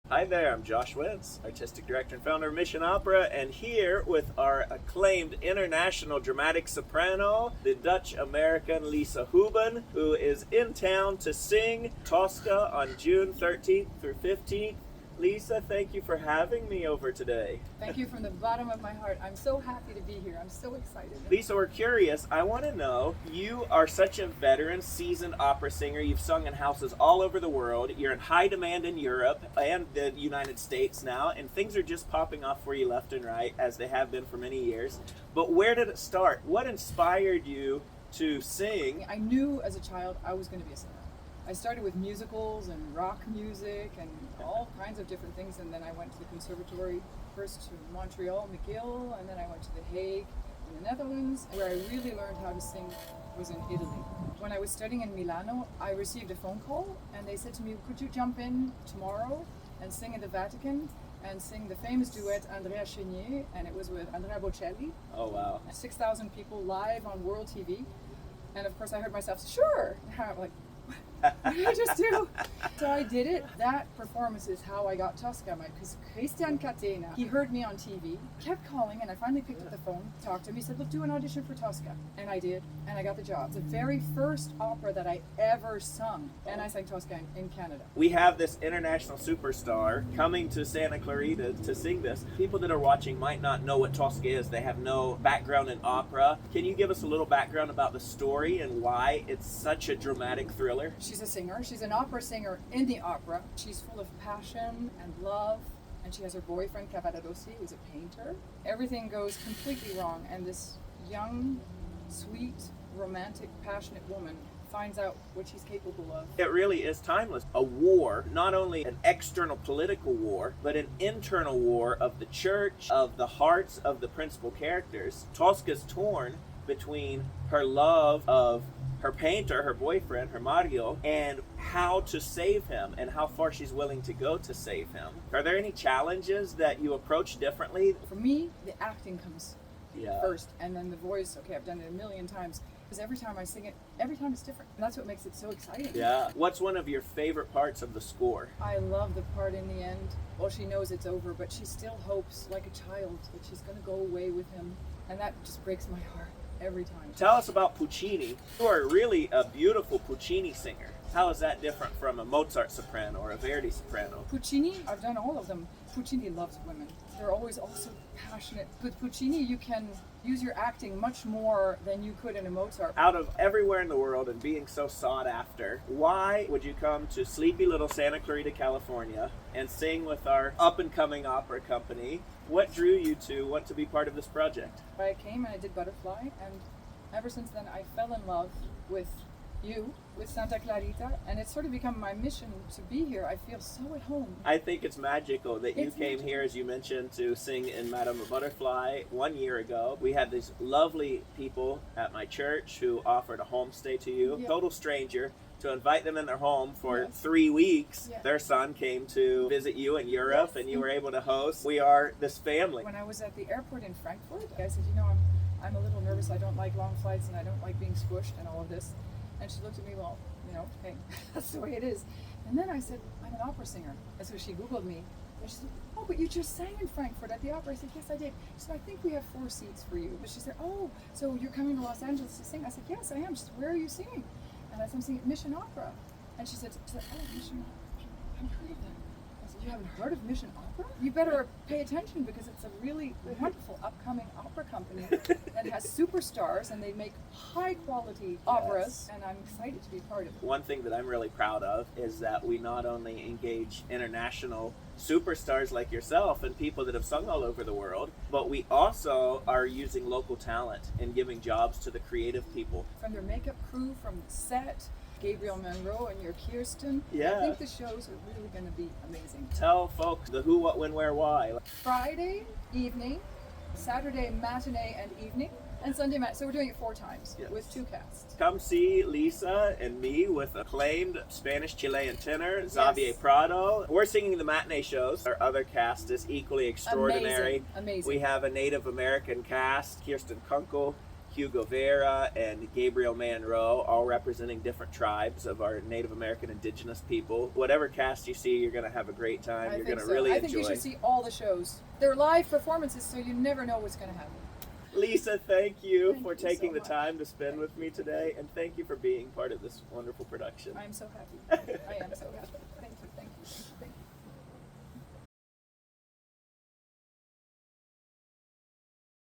Hi there, I'm Josh Wentz, Artistic Director and Founder of Mission Opera, and here with our acclaimed international dramatic soprano, the Dutch-American Lisa Houben, who is in town to sing Tosca on June 13th through 15th. Lisa, thank you for having me over today. Thank you from the bottom of my heart. I'm so happy to be here. I'm so excited. Lisa, we're curious. I want to know, you are such a veteran, seasoned opera singer. You've sung in houses all over the world. You're in high demand in Europe and the United States now, and things are just popping off for you left and right, as they have been for many years. But where did it start? What inspired you to sing? I knew as a child I was going to be a singer. I started with musicals and rock music and all kinds of different things, and then I went to the conservatory, first to Montreal, McGill, and then I went to The Hague in the Netherlands. Where I really learned how to sing was in Italy. When I was studying in Milano, I received a phone call, and they said to me, could you jump in tomorrow and sing in the Vatican and sing the famous duet Andrea Chenier, and it was with Andrea Bocelli. Oh, wow. 6,000 people live on world TV. And of course I heard myself, sure. And I'm like, what did I just do? So I did it. That performance is how I got Tosca, because Christian Catena, he heard me on TV, kept calling, and I finally picked up the phone, talked to him. He said, look, do an audition for Tosca. And I did, and I got the job. It's the very first opera that I ever sung, and I sang Tosca in Canada. We have this international superstar coming to Santa Clarita to sing this. People that are watching might not know what Tosca is. They have no background in opera. Can you give us a little background about the story and why it's such a dramatic thriller? She's a singer. She's an opera singer in the opera. She's full of passion and love, and she has her boyfriend Cavaradossi, who's a painter. Everything goes completely wrong, and this young, sweet, romantic, passionate woman finds out what she's capable of. It really is timeless. A war, not only an external political war, but an internal war of the church, of the hearts of the principal characters. Tosca's torn between her love of her painter, her boyfriend, her Mario, and how to save him and how far she's willing to go to save him. Are there any challenges that you approach differently? For me, the acting comes first, and then the voice. Okay, I've done it a million times, because every time I sing it, every time it's different. And that's what makes it so exciting. Yeah. What's one of your favorite parts of the score? I love the part in the end. Well, she knows it's over, but she still hopes, like a child, that she's going to go away with him. And that just breaks my heart every time. Tell us about Puccini. You are really a beautiful Puccini singer. How is that different from a Mozart soprano or a Verdi soprano? Puccini, I've done all of them. Puccini loves women. They're always also passionate. With Puccini, you can use your acting much more than you could in a Mozart. Out of everywhere in the world and being so sought after, why would you come to sleepy little Santa Clarita, California and sing with our up-and-coming opera company? What drew you to want to be part of this project? I came and I did Butterfly, and ever since then I fell in love with you, with Santa Clarita, and it's sort of become my mission to be here. I feel so at home. I think it's magical that you came here, as you mentioned, to sing in Madame Butterfly 1 year ago. We had these lovely people at my church who offered a homestay to you, total stranger, to invite them in their home for 3 weeks. Their son came to visit you in Europe, and you were able to host. We are this family. When I was at the airport in Frankfurt, I said, I'm a little nervous. I don't like long flights, and I don't like being squished and all of this. And she looked at me, okay, that's the way it is. And then I said, I'm an opera singer. And so she Googled me. And she said, oh, but you just sang in Frankfurt at the opera. I said, yes, I did. She said, I think we have 4 seats for you. But she said, oh, so you're coming to Los Angeles to sing? I said, yes, I am. She said, where are you singing? And I said, I'm singing at Mission Opera. And she said, oh, Mission Opera. I haven't heard of that. I said, you haven't heard of Mission Opera? You better pay attention, because it's a really wonderful upcoming opera company that has superstars, and they make high quality operas, and I'm excited to be part of it. One thing that I'm really proud of is that we not only engage international superstars like yourself and people that have sung all over the world, but we also are using local talent and giving jobs to the creative people. From their makeup crew, from the set, Gabriel Monroe and your Kirsten. Yeah. I think the shows are really going to be amazing. Tell folks the who, what, when, where, why. Friday evening, Saturday matinee and evening, and Sunday matinee. So we're doing it 4 times with 2 casts. Come see Lisa and me with acclaimed Spanish-Chilean tenor, Xavier Prado. We're singing the matinee shows. Our other cast is equally extraordinary. Amazing. We have a Native American cast, Kirsten Kunkel, Hugo Vera and Gabriel Manroe, all representing different tribes of our Native American indigenous people. Whatever cast you see, you're going to have a great time. You're going to really enjoy. I think you should see all the shows. They're live performances, so you never know what's going to happen. Lisa, thank you for taking so the much. time to spend with me today, and thank you for being part of this wonderful production. I'm so happy. I am so happy. Thank you.